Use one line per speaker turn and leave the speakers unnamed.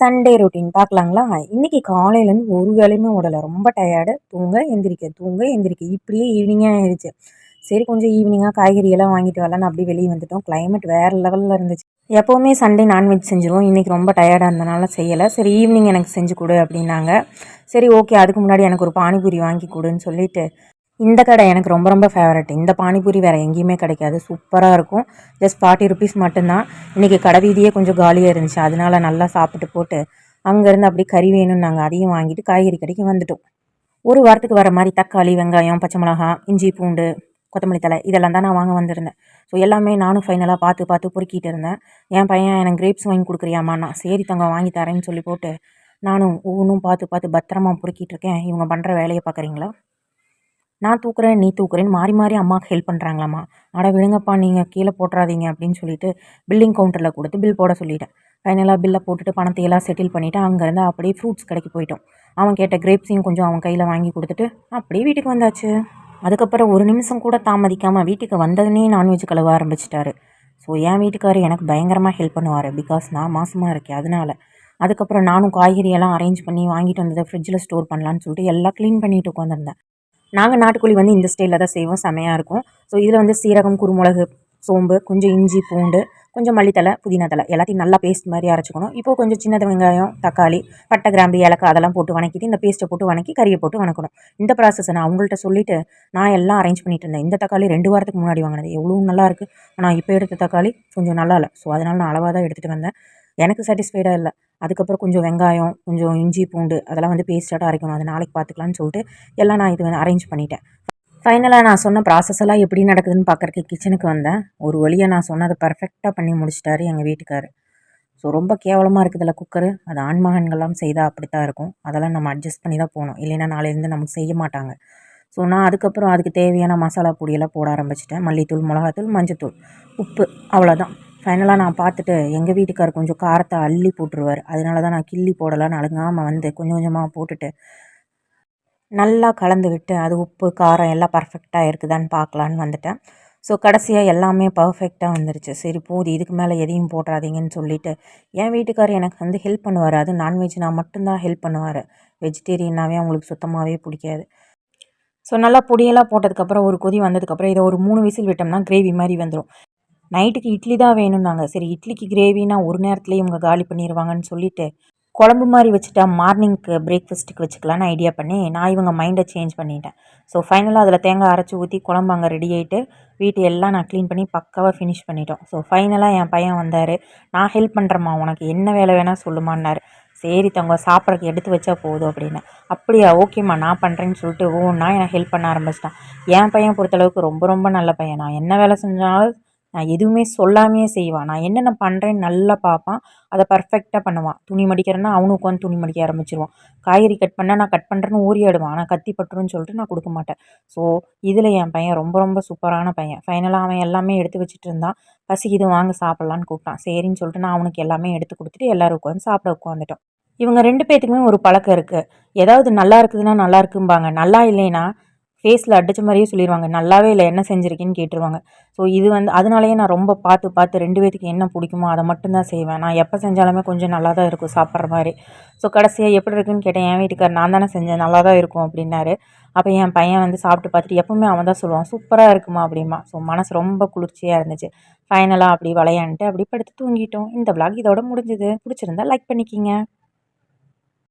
Sunday routine பார்க்கலாங்களா? இன்னைக்கு காலையிலேருந்து ஒரு வேலையுமே ஓடல. ரொம்ப டயர்டு. தூங்க, எந்திரிக்க, தூங்க, எந்திரிக்க. இப்படியே ஈவினிங்கே ஆயிருச்சு. சரி கொஞ்சம் ஈவினிங்கா காய்கறியெல்லாம் வாங்கிட்டு வரலான்னு அப்படியே வெளிய வந்துட்டோம். கிளைமேட் வேற லெவல்ல இருந்துச்சு. எப்பவுமே சண்டே நான்வெஜ் செஞ்சுருவோம். இன்னைக்கு ரொம்ப டயர்டா இருந்தனால செய்யல. சரி ஈவினிங் எனக்கு செஞ்சு குடு அப்படின்னாங்க. சரி ஓகே. அதுக்கு முன்னாடி எனக்கு ஒரு பானிபூரி வாங்கி குடுன்னு சொல்லிட்டு, இந்த கடை எனக்கு ரொம்ப ரொம்ப ஃபேவரட். இந்த பானிபூரி வேறு எங்கேயுமே கிடைக்காது. சூப்பராக இருக்கும். ஜஸ்ட் 40 ருபீஸ் மட்டும்தான். இன்றைக்கி கடை வீதியே கொஞ்சம் காலியாக இருந்துச்சு. அதனால நல்லா சாப்பிட்டு போட்டு அங்கேருந்து அப்படியே கறி வேணும்னு நாங்கள் அதையும் வாங்கிட்டு காய்கறி கடைக்கு வந்துட்டோம். ஒரு வாரத்துக்கு வர மாதிரி தக்காளி, வெங்காயம், பச்சை மிளகா, இஞ்சி, பூண்டு, கொத்தமல்லி தழை இதெல்லாம் தான் நான் வாங்க வந்திருந்தேன். ஸோ எல்லாமே நானும் ஃபைனலாக பார்த்து பார்த்து பொறுக்கிட்டு இருந்தேன். என் பையன் எனக்கு கிரேப்ஸ் வாங்கி கொடுக்குறியாம்மா? சரி தங்கம் வாங்கி தரேன்னு சொல்லி போட்டு நானும் ஒவ்வொன்றும் பார்த்து பார்த்து பத்திரமா பொறுக்கிட்டு இருக்கேன். இவங்க பண்ணுற வேலையை பார்க்குறீங்களா? நான் தூக்குறேன், நீ தூக்குறேன்னு மாறி மாறி அம்மாவுக்கு ஹெல்ப் பண்ணுறாங்களாம்மா. அட விடுங்கப்பா நீங்கள் கீழே போட்டுறாதீங்க அப்படின்னு சொல்லிட்டு பில்லிங் கவுண்டரில் கொடுத்து பில் போட சொல்லிட்டேன். ஃபைனலாக பில்லை போட்டுட்டு பணத்தையெல்லாம் செட்டில் பண்ணிவிட்டு அங்கேருந்து அப்படியே ஃப்ரூட்ஸ் கடைக்கு போயிட்டோம். அவன் கேட்ட கிரேப்ஸையும் கொஞ்சம் அவன் கையில் வாங்கி கொடுத்துட்டு அப்படியே வீட்டுக்கு வந்தாச்சு. அதுக்கப்புறம் ஒரு நிமிஷம் கூட தாமதிக்காமல் வீட்டுக்கு வந்ததுனே நான்வெஜ் கழுவ ஆரம்பிச்சிட்டாரு. ஸோ என் வீட்டுக்காரர் எனக்கு பயங்கரமாக ஹெல்ப் பண்ணுவார். பிகாஸ் நான் மாசமாக இருக்கேன் அதனால். அதுக்கப்புறம் நானும் காய்கறியெல்லாம் அரேஞ்ச் பண்ணி வாங்கிட்டு வந்ததை ஃப்ரிட்ஜில் ஸ்டோர் பண்ணலான்னு சொல்லிட்டு எல்லாம் க்ளீன் பண்ணிட்டு உட்காந்துருந்தேன். நாங்கள் நாட்டுக்கோழி வந்து இந்த ஸ்டைலில் தான் செய்வோம். செமையாக இருக்கும். ஸோ இதில் வந்து சீரகம், குருமிளகு, சோம்பு, கொஞ்சம் இஞ்சி, பூண்டு, கொஞ்சம் மல்லித்தலை, புதினா தழை எல்லாத்தையும் நல்லா பேஸ்ட் மாதிரி அரைச்சிக்கணும். இப்போது கொஞ்சம் சின்ன வெங்காயம், தக்காளி, பட்டை, கிராம்பு, ஏலக்காய் அதெல்லாம் போட்டு வணக்கிட்டு இந்த பேஸ்ட்டை போட்டு வணக்கி கறியை போட்டு வணக்கணும். இந்த ப்ராசஸை நான் அவங்கள்ட்ட சொல்லிவிட்டு நான் எல்லாம் அரேஞ்ச் பண்ணிட்டு இருந்தேன். இந்த தக்காளி 2 வாரத்துக்கு முன்னாடி வாங்கினது எவ்வளோ நல்லா இருக்குது. ஆனால் இப்போ எடுத்த தக்காளி கொஞ்சம் நல்லா இல்லை. ஸோ அதனால் நான் அளவாக தான் எடுத்துகிட்டு வந்தேன். எனக்கு சாட்டிஸ்ஃபைடாக இல்லை. அதுக்கப்புறம் கொஞ்சம் வெங்காயம், கொஞ்சம் இஞ்சி, பூண்டு அதெல்லாம் வந்து பேஸ்ட்டாக அரைக்கணும். அது நாளைக்கு பார்த்துக்கலான்னு சொல்லிட்டு எல்லாம் நான் இது வந்து அரேஞ்ச் பண்ணிட்டேன். ஃபைனலாக நான் சொன்ன ப்ராசஸ் எல்லாம் எப்படி நடக்குதுன்னு பார்க்குறக்கு கிச்சனுக்கு வந்தேன். ஒரு வழியாக நான் சொன்னதை பர்ஃபெக்டாக பண்ணி முடிச்சிட்டாரு எங்கள் வீட்டுக்கார். ஸோ ரொம்ப கேவலமாக இருக்குதுல்ல குக்கரு. அது ஆண்மகன்கள்லாம் செய்தால் அப்படி தான் இருக்கும். அதெல்லாம் நம்ம அட்ஜஸ்ட் பண்ணி தான் போகணும். இல்லைன்னா நாளையிலேருந்து நமக்கு செய்ய மாட்டாங்க. ஸோ நான் அதுக்கப்புறம் அதுக்கு தேவையான மசாலா பொடியெல்லாம் போட ஆரம்பிச்சிட்டேன். மல்லித்தூள், மிளகாத்தூள், மஞ்சத்தூள், உப்பு அவ்வளோதான். ஃபைனலாக நான் பார்த்துட்டு எங்கள் வீட்டுக்கார் கொஞ்சம் காரத்தை அள்ளி போட்டுருவார். அதனால தான் நான் கிள்ளி போடலான்னு அழுங்காமல் வந்து கொஞ்சம் கொஞ்சமாக போட்டுட்டு நல்லா கலந்து விட்டு அது உப்பு, காரம் எல்லாம் பர்ஃபெக்டாக இருக்குதான்னு பார்க்கலான்னு வந்துட்டேன். ஸோ கடைசியாக எல்லாமே பர்ஃபெக்டாக வந்துருச்சு. சரி போதும் இதுக்கு மேலே எதையும் போட்டுறாதீங்கன்னு சொல்லிவிட்டு என் வீட்டுக்காரர் எனக்கு வந்து ஹெல்ப் பண்ணுவார். அது நான்வெஜ் நான் மட்டும்தான் ஹெல்ப் பண்ணுவார். வெஜிடேரியனாகவே அவங்களுக்கு சுத்தமாகவே பிடிக்காது. ஸோ நல்லா பொடியெல்லாம் போட்டதுக்கப்புறம் ஒரு கொதி வந்ததுக்கப்புறம் இதை ஒரு 3 விசில் விட்டோம்னா கிரேவி மாதிரி வந்துடும். நைட்டுக்கு இட்லி தான் வேணும்னாங்க. சரி இட்லிக்கு கிரேவினா ஒரு நேரத்துலேயே இவங்க காலி பண்ணிடுவாங்கன்னு சொல்லிவிட்டு குழம்பு மாதிரி வச்சுட்டா மார்னிங்க்கு பிரேக்ஃபாஸ்ட்டுக்கு வச்சுக்கலான்னு ஐடியா பண்ணி நான் இவங்க மைண்டை சேஞ்ச் பண்ணிட்டேன். ஸோ ஃபைனலாக அதில் தேங்காய் அரைச்சி ஊற்றி குழம்பு அங்கே ரெடி ஆகிட்டு வீட்டு எல்லாம் நான் க்ளீன் பண்ணி பக்காவாக ஃபினிஷ் பண்ணிட்டோம். ஸோ ஃபைனலாக என் பையன் வந்தார். நான் ஹெல்ப் பண்ணுறேம்மா உனக்கு என்ன வேலை வேணால் சொல்லுமான்னாரு. சரி தங்க சாப்பிட்றதுக்கு எடுத்து வச்சா போதும் அப்படின்னு. அப்படியா ஓகேம்மா நான் பண்ணுறேன்னு சொல்லிட்டு ஒவ்வொன்றா எனக்கு ஹெல்ப் பண்ண ஆரம்பிச்சிட்டான். என் பையன் பொறுத்தளவுக்கு ரொம்ப ரொம்ப நல்ல பையன். நான் என்ன வேலை செஞ்சாலும் நான் எதுவுமே சொல்லாமையே செய்வான். நான் என்னென்ன பண்ணுறேன்னு நல்லா பார்ப்பான். அதை பர்ஃபெக்டாக பண்ணுவான். துணி மடிக்கிறேன்னா அவனும் உட்காந்து துணி மடிக்க ஆரம்பிச்சிருவான். காய்கறி கட் பண்ணால் நான் கட் பண்ணுறேன்னு ஓரியாடுவான். ஆனால் கத்தி பட்டுருன்னு சொல்லிட்டு நான் கொடுக்க மாட்டேன். ஸோ இதில் என் பையன் ரொம்ப ரொம்ப சூப்பரான பையன். ஃபைனலாக அவன் எல்லாமே எடுத்து வச்சுட்டு இருந்தான். பசிக்குது வாங்க சாப்பிட்லான்னு கூப்பிட்டான். சரின்னு சொல்லிட்டு நான் அவனுக்கு எல்லாமே எடுத்து கொடுத்துட்டு எல்லோரும் உட்காந்து சாப்பிட உட்காந்துட்டோம். இவங்க 2 பேத்துக்குமே ஒரு பழக்கம் இருக்குது. ஏதாவது நல்லா இருக்குதுன்னா நல்லா இருக்கும்பாங்க. நல்லா இல்லைன்னா ஃபேஸில் அடித்த மாதிரியே சொல்லிடுவாங்க. நல்லாவே இல்லை என்ன செஞ்சுருக்கேன்னு கேட்டுருவாங்க. ஸோ இது வந்து அதனாலேயே நான் ரொம்ப பார்த்து பார்த்து 2 பேத்துக்கு என்ன பிடிக்குமோ அதை மட்டும்தான் செய்வேன். நான் எப்போ செஞ்சாலுமே கொஞ்சம் நல்லா தான் இருக்கும் சாப்பிட்ற மாதிரி. ஸோ கடைசியாக எப்படி இருக்குன்னு கேட்டேன். என் வீட்டுக்கார் நான் தானே செஞ்சேன் நல்லா தான் இருக்கும் அப்படின்னாரு. அப்போ என் பையன் வந்து சாப்பிட்டு பார்த்துட்டு எப்பவுமே அவன் தான் சொல்லுவான் சூப்பராக இருக்குமா அப்படிமா. ஸோ மனசு ரொம்ப குளிர்ச்சியாக இருந்துச்சு. ஃபைனலாக அப்படி விளையாண்டுட்டு அப்படி படுத்து தூங்கிட்டோம். இந்த விளாக் இதோட முடிஞ்சுது. பிடிச்சிருந்தா லைக் பண்ணிக்கிங்க.